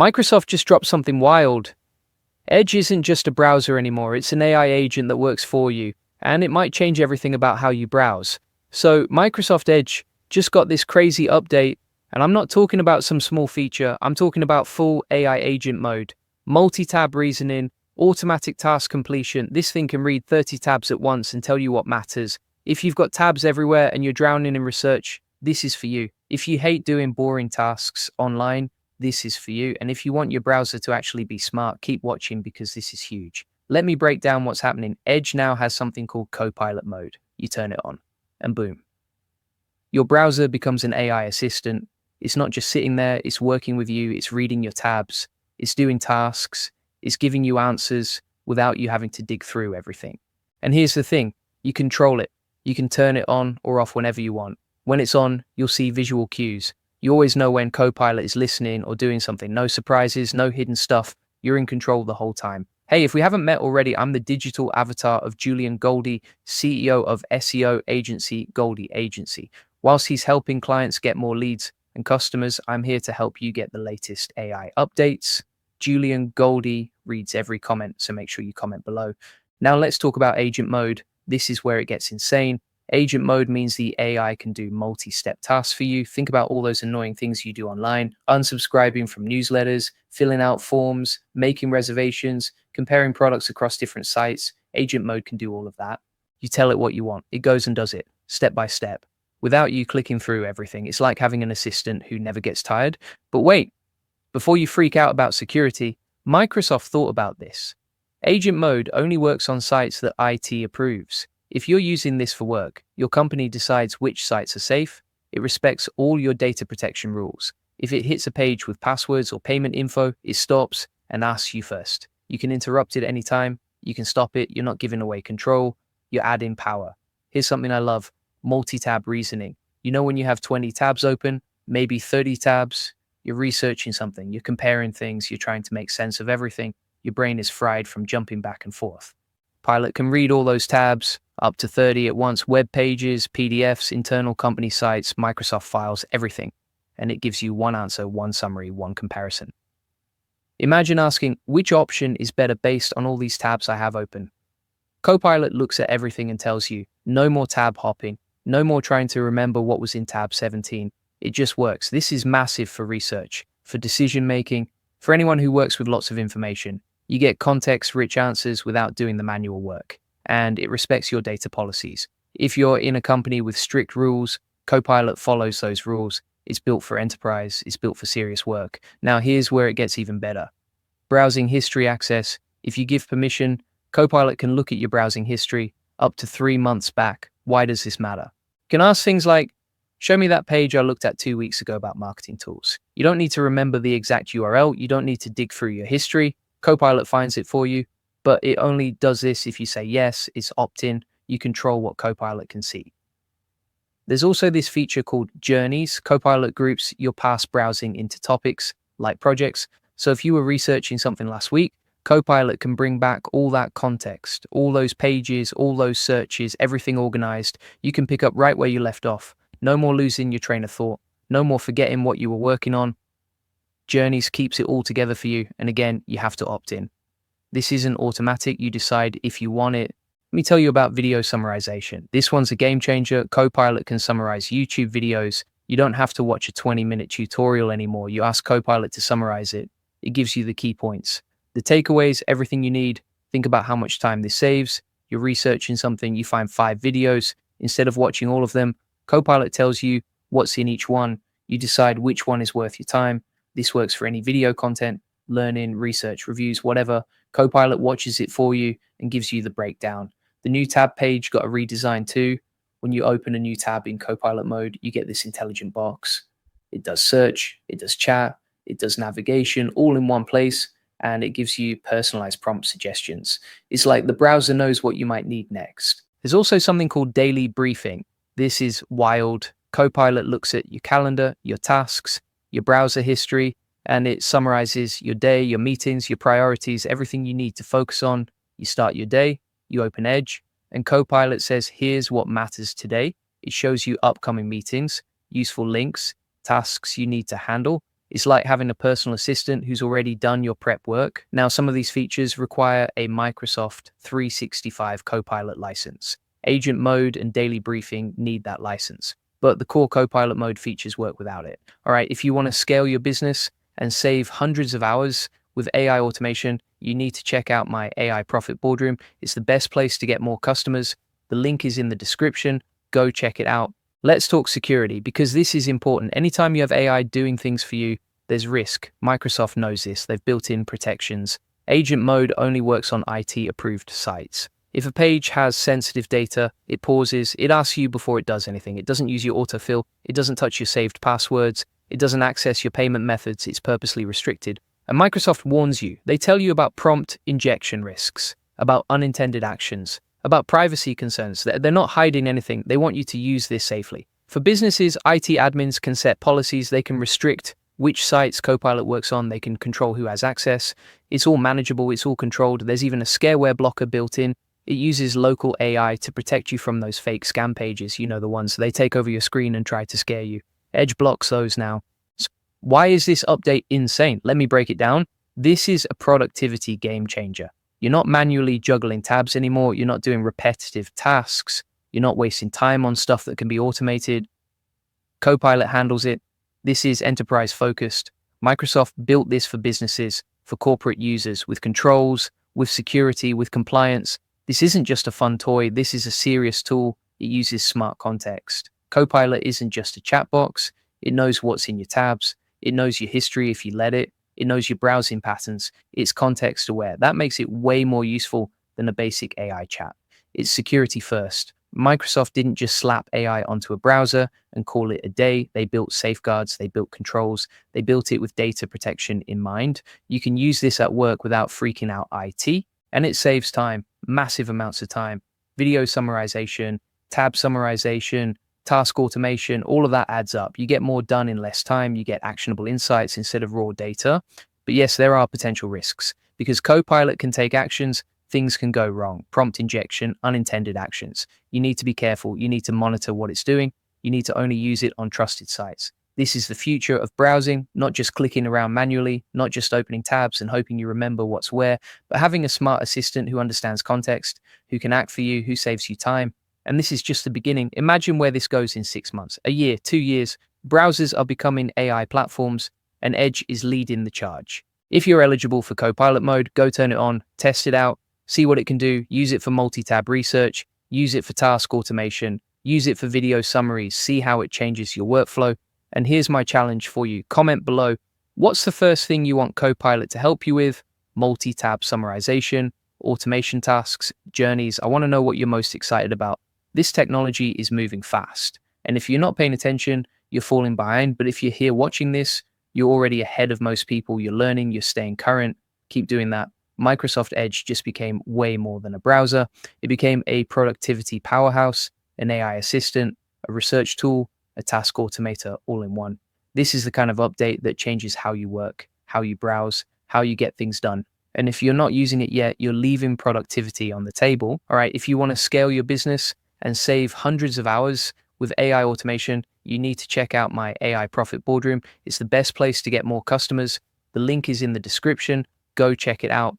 Microsoft just dropped something wild. Edge isn't just a browser anymore, it's an AI agent that works for you, and it might change everything about how you browse. So Microsoft Edge just got this crazy update, and I'm not talking about some small feature, I'm talking about full AI agent mode, multi-tab reasoning, automatic task completion. This thing can read 30 tabs at once and tell you what matters. If you've got tabs everywhere and you're drowning in research, this is for you. If you hate doing boring tasks online, this is for you. And if you want your browser to actually be smart, keep watching because this is huge. Let me break down what's happening. Edge now has something called Copilot mode. You turn it on and boom. Your browser becomes an AI assistant. It's not just sitting there, it's working with you, it's reading your tabs, it's doing tasks, it's giving you answers without you having to dig through everything. And here's the thing, you control it. You can turn it on or off whenever you want. When it's on, you'll see visual cues. You always know when Copilot is listening or doing something. No surprises, no hidden stuff. You're in control the whole time. Hey, if we haven't met already, I'm the digital avatar of Julian Goldie, CEO of SEO agency Goldie Agency. Whilst he's helping clients get more leads and customers, I'm here to help you get the latest AI updates. Julian Goldie reads every comment, so make sure you comment below. Now let's talk about agent mode. This is where it gets insane. Agent mode means the AI can do multi-step tasks for you. Think about all those annoying things you do online, unsubscribing from newsletters, filling out forms, making reservations, comparing products across different sites. Agent mode can do all of that. You tell it what you want. It goes and does it, step by step, without you clicking through everything. It's like having an assistant who never gets tired. But wait, before you freak out about security, Microsoft thought about this. Agent mode only works on sites that IT approves. If you're using this for work, your company decides which sites are safe. It respects all your data protection rules. If it hits a page with passwords or payment info, it stops and asks you first. You can interrupt it anytime. You can stop it. You're not giving away control. You're adding power. Here's something I love. Multi-tab reasoning. You know when you have 20 tabs open, maybe 30 tabs, you're researching something, you're comparing things, you're trying to make sense of everything. Your brain is fried from jumping back and forth. Pilot can read all those tabs, up to 30 at once, web pages, PDFs, internal company sites, Microsoft files, everything. And it gives you one answer, one summary, one comparison. Imagine asking, which option is better based on all these tabs I have open? Copilot looks at everything and tells you, no more tab hopping, no more trying to remember what was in tab 17. It just works. This is massive for research, for decision making, for anyone who works with lots of information. You get context-rich answers without doing the manual work, and it respects your data policies. If you're in a company with strict rules, Copilot follows those rules. It's built for enterprise, it's built for serious work. Now here's where it gets even better. Browsing history access. If you give permission, Copilot can look at your browsing history up to 3 months back. Why does this matter? You can ask things like, show me that page I looked at 2 weeks ago about marketing tools. You don't need to remember the exact URL. You don't need to dig through your history. Copilot finds it for you, but it only does this if you say yes, it's opt-in. You control what Copilot can see. There's also this feature called Journeys. Copilot groups your past browsing into topics like projects. So if you were researching something last week, Copilot can bring back all that context, all those pages, all those searches, everything organized. You can pick up right where you left off. No more losing your train of thought. No more forgetting what you were working on. Journeys keeps it all together for you. And again, you have to opt in. This isn't automatic. You decide if you want it. Let me tell you about video summarization. This one's a game changer. Copilot can summarize YouTube videos. You don't have to watch a 20-minute tutorial anymore. You ask Copilot to summarize it. It gives you the key points. The takeaways, everything you need. Think about how much time this saves. You're researching something, you find 5 videos. Instead of watching all of them, Copilot tells you what's in each one. You decide which one is worth your time. This works for any video content, learning, research, reviews, whatever. Copilot watches it for you and gives you the breakdown. The new tab page got a redesign too. When you open a new tab in Copilot mode, you get this intelligent box. It does search, it does chat, it does navigation, all in one place, and it gives you personalized prompt suggestions. It's like the browser knows what you might need next. There's also something called daily briefing. This is wild. Copilot looks at your calendar, your tasks, your browser history, and it summarizes your day, your meetings, your priorities, everything you need to focus on. You start your day, you open Edge, and Copilot says, here's what matters today. It shows you upcoming meetings, useful links, tasks you need to handle, It's like having a personal assistant who's already done your prep work. Now, some of these features require a Microsoft 365 Copilot license. Agent mode and daily briefing need that license, but the core Copilot mode features work without it. All right, if you want to scale your business and save hundreds of hours with AI automation, you need to check out my AI Profit Boardroom. It's the best place to get more customers. The link is in the description. Go check it out. Let's talk security because this is important. Anytime you have AI doing things for you, there's risk. Microsoft knows this. They've built in protections. Agent mode only works on IT-approved sites. If a page has sensitive data, it pauses, it asks you before it does anything. It doesn't use your autofill, it doesn't touch your saved passwords, it doesn't access your payment methods, it's purposely restricted. And Microsoft warns you. They tell you about prompt injection risks, about unintended actions, about privacy concerns. They're not hiding anything. They want you to use this safely. For businesses, IT admins can set policies. They can restrict which sites Copilot works on. They can control who has access. It's all manageable. It's all controlled. There's even a scareware blocker built in. It uses local AI to protect you from those fake scam pages. You know, the ones they take over your screen and try to scare you. Edge blocks those now. So why is this update insane? Let me break it down. This is a productivity game changer. You're not manually juggling tabs anymore. You're not doing repetitive tasks. You're not wasting time on stuff that can be automated. Copilot handles it. This is enterprise focused. Microsoft built this for businesses, for corporate users, with controls, with security, with compliance. This isn't just a fun toy. This is a serious tool. It uses smart context. Copilot isn't just a chat box. It knows what's in your tabs. It knows your history if you let it. It knows your browsing patterns. It's context aware. That makes it way more useful than a basic AI chat. It's security first. Microsoft didn't just slap AI onto a browser and call it a day. They built safeguards, they built controls, they built it with data protection in mind. You can use this at work without freaking out IT, and it saves time, massive amounts of time. Video summarization, tab summarization, task automation, all of that adds up. You get more done in less time, you get actionable insights instead of raw data. But yes, there are potential risks because Copilot can take actions. Things can go wrong. Prompt injection, unintended actions. You need to be careful. You need to monitor what it's doing. You need to only use it on trusted sites. This is the future of browsing, not just clicking around manually, not just opening tabs and hoping you remember what's where, but having a smart assistant who understands context, who can act for you, who saves you time. And this is just the beginning. Imagine where this goes in 6 months, a year, 2 years. Browsers are becoming AI platforms, and Edge is leading the charge. If you're eligible for Copilot mode, go turn it on, test it out, see what it can do, use it for multi-tab research, use it for task automation, use it for video summaries, see how it changes your workflow. And here's my challenge for you. Comment below, what's the first thing you want Copilot to help you with? Multi-tab summarization, automation tasks, journeys. I want to know what you're most excited about. This technology is moving fast. And if you're not paying attention, you're falling behind. But if you're here watching this, you're already ahead of most people. You're learning, you're staying current. Keep doing that. Microsoft Edge just became way more than a browser. It became a productivity powerhouse, an AI assistant, a research tool, a task automator, all in one. This is the kind of update that changes how you work, how you browse, how you get things done. And if you're not using it yet, you're leaving productivity on the table. All right, if you want to scale your business and save hundreds of hours with AI automation, you need to check out my AI Profit Boardroom. It's the best place to get more customers. The link is in the description. Go check it out.